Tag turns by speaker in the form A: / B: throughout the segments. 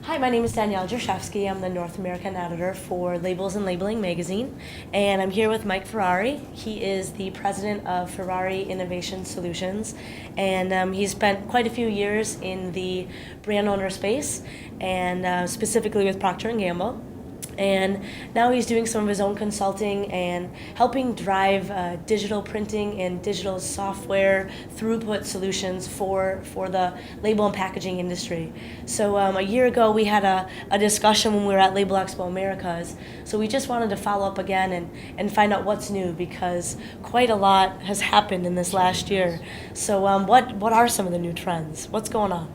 A: Hi, my name is Danielle Jerschefske. I'm the North American editor for Labels and Labeling magazine, and I'm here with Mike Ferrari. He is the president of Ferrari Innovation Solutions, and he's spent quite a few years in the brand owner space, and specifically with Procter & Gamble. And now he's doing some of his own consulting and helping drive digital printing and digital software throughput solutions for the label and packaging industry. So a year ago we had a discussion when we were at Labelexpo Americas. So we just wanted to follow up again and find out what's new, because quite a lot has happened in this last year. So what are some of the new trends? What's going on?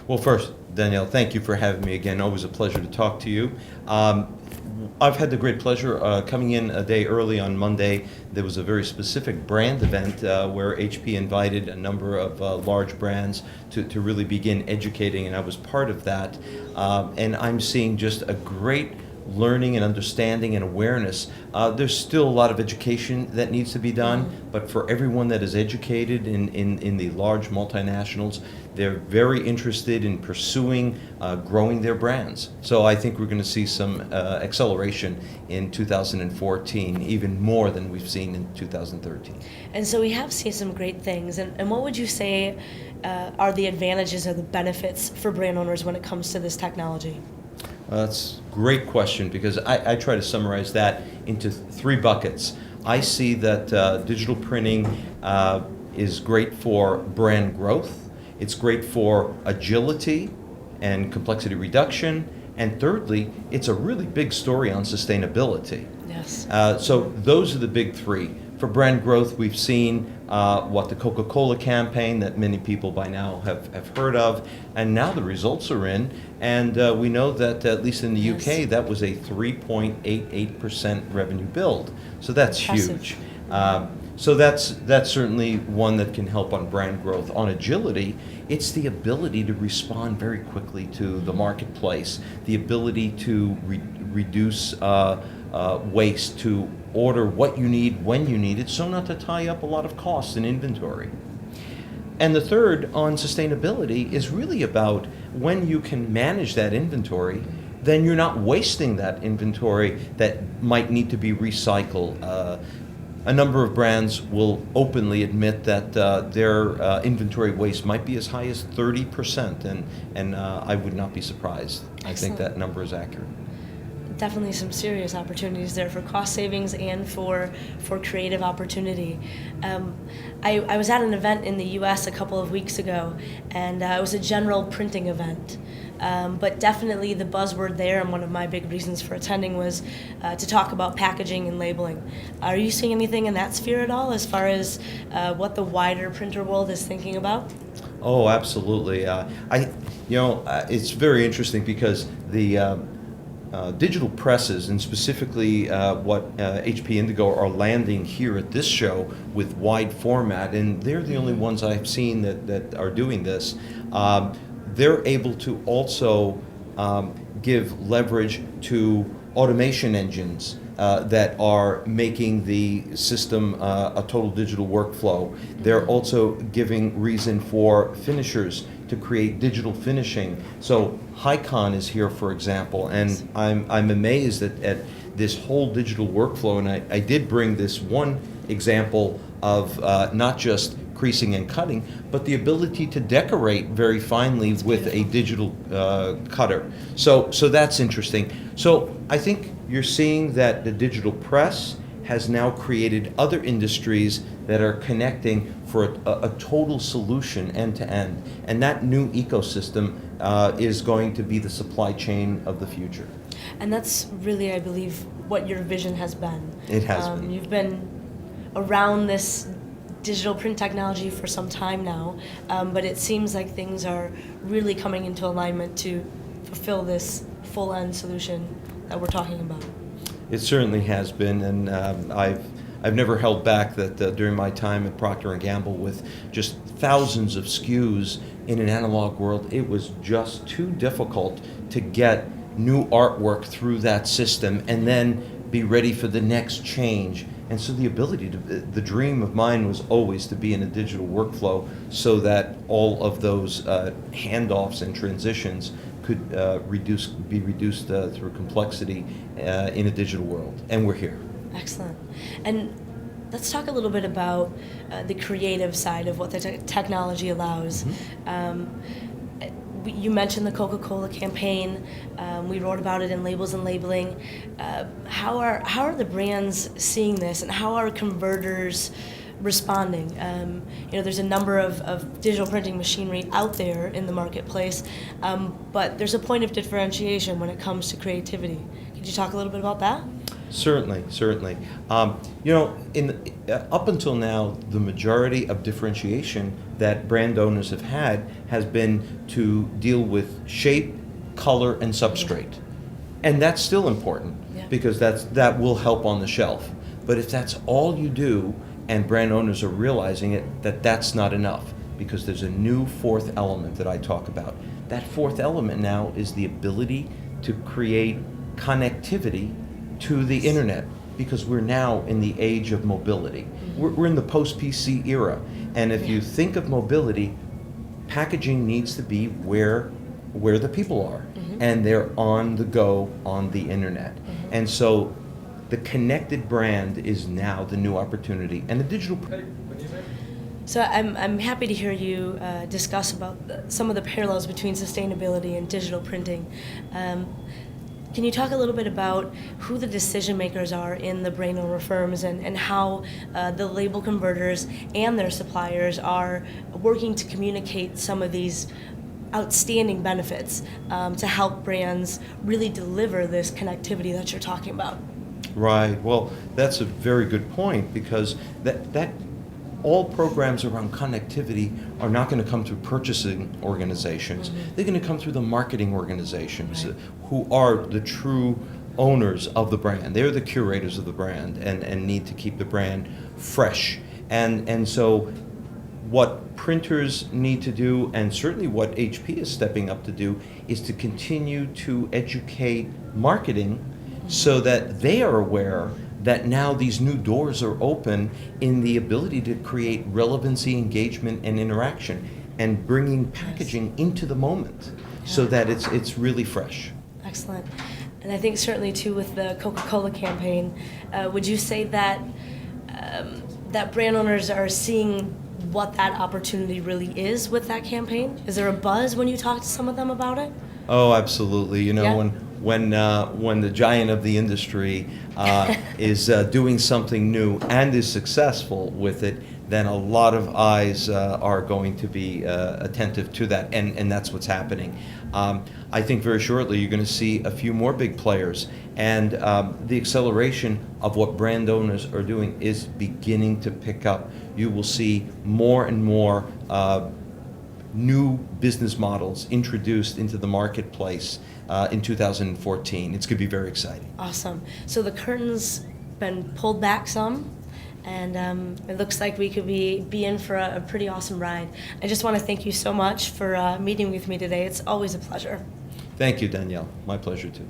B: Well, first, Danielle, thank you for having me again. Always a pleasure to talk to you. I've had the great pleasure coming in a day early on Monday. There was a very specific brand event where HP invited a number of large brands to really begin educating, and I was part of that. And I'm seeing just a great learning and understanding and awareness. There's still a lot of education that needs to be done, but for everyone that is educated in the large multinationals, they're very interested in pursuing growing their brands. So I think we're going to see some acceleration in 2014, even more than we've seen in 2013.
A: And so we have seen some great things. And what would you say are the advantages or the benefits for brand owners when it comes to this technology?
B: That's a great question, because I try to summarize that into three buckets. I see that digital printing is great for brand growth. It's great for agility and complexity reduction. And thirdly, it's a really big story on sustainability.
A: Yes.
B: So those are the big three. For brand growth, we've seen the Coca-Cola campaign that many people by now have heard of, and now the results are in, and we know that at least in the UK, that was a 3.88% revenue build. So that's
A: impressive.
B: huge. So that's certainly one that can help on brand growth. On agility, it's the ability to respond very quickly to the marketplace, the ability to reduce waste, to order what you need when you need it, so not to tie up a lot of costs in inventory. And the third, on sustainability, is really about when you can manage that inventory, then you're not wasting that inventory that might need to be recycled. A number of brands will openly admit that their inventory waste might be as high as 30%, and I would not be surprised.
A: Excellent.
B: I think that number is accurate.
A: Definitely some serious opportunities there for cost savings and for creative opportunity. I was at an event in the U.S. a couple of weeks ago, and it was a general printing event. But definitely the buzzword there, and one of my big reasons for attending, was to talk about packaging and labeling. Are you seeing anything in that sphere at all, as far as what the wider printer world is thinking about?
B: Oh, absolutely. It's very interesting, because the digital presses, and specifically what HP Indigo are landing here at this show with wide format, and they're the only ones I've seen that are doing this. They're able to also give leverage to automation engines that are making the system a total digital workflow. They're also giving reason for finishers to create digital finishing. So Hycon is here, for example, and I'm amazed at this whole digital workflow. And I did bring this one example of not just creasing and cutting, but the ability to decorate very finely with a digital cutter. So that's interesting. So I think you're seeing that the digital press has now created other industries that are connecting for a total solution end to end. And that new ecosystem is going to be the supply chain of the future.
A: And that's really, I believe, what your vision has been.
B: It has been.
A: You've been around this digital print technology for some time now, but it seems like things are really coming into alignment to fulfill this full-end solution that we're talking about.
B: It certainly has been, and I've never held back that during my time at Procter & Gamble, with just thousands of SKUs in an analog world, it was just too difficult to get new artwork through that system and then be ready for the next change. And so the dream of mine was always to be in a digital workflow, so that all of those handoffs and transitions could be reduced through complexity in a digital world, and we're here.
A: Excellent. And let's talk a little bit about the creative side of what the technology allows. You mentioned the Coca-Cola campaign. We wrote about it in Labels and Labeling. How are the brands seeing this, and how are converters responding? There's a number of digital printing machinery out there in the marketplace, but there's a point of differentiation when it comes to creativity. Could you talk a little bit about that?
B: Certainly. Up until now, the majority of differentiation that brand owners have had has been to deal with shape, color, and substrate. And that's still important, because that will help on the shelf. But if that's all you do, and brand owners are realizing that's not enough, because there's a new fourth element that I talk about. That fourth element now is the ability to create connectivity to the internet, because we're now in the age of mobility. We're in the post-PC era, and if you think of mobility, packaging needs to be where the people are, and they're on the go on the internet. And so the connected brand is now the new opportunity, and the digital.
A: So I'm happy to hear you discuss about some of the parallels between sustainability and digital printing. Can you talk a little bit about who the decision makers are in the brand owner firms, and how the label converters and their suppliers are working to communicate some of these outstanding benefits to help brands really deliver this connectivity that you're talking about?
B: Right. Well, that's a very good point, because that all programs around connectivity are not going to come through purchasing organizations. They're going to come through the marketing organizations, who are the true owners of the brand. They're the curators of the brand, and need to keep the brand fresh. And so what printers need to do, and certainly what HP is stepping up to do, is to continue to educate marketing so that they are aware that now these new doors are open in the ability to create relevancy, engagement, and interaction, and bringing packaging into the moment so that it's really fresh.
A: Excellent. And I think certainly too with the Coca-Cola campaign, would you say that that brand owners are seeing what that opportunity really is with that campaign? Is there a buzz when you talk to some of them about it?
B: Oh, absolutely. When the giant of the industry is doing something new and is successful with it, then a lot of eyes are going to be attentive to that, and that's what's happening. I think very shortly you're going to see a few more big players, and the acceleration of what brand owners are doing is beginning to pick up. You will see more and more new business models introduced into the marketplace in 2014. It's going to be very exciting.
A: Awesome. So the curtain's been pulled back some, and it looks like we could be in for a pretty awesome ride. I just want to thank you so much for meeting with me today. It's always a pleasure.
B: Thank you, Danielle. My pleasure, too.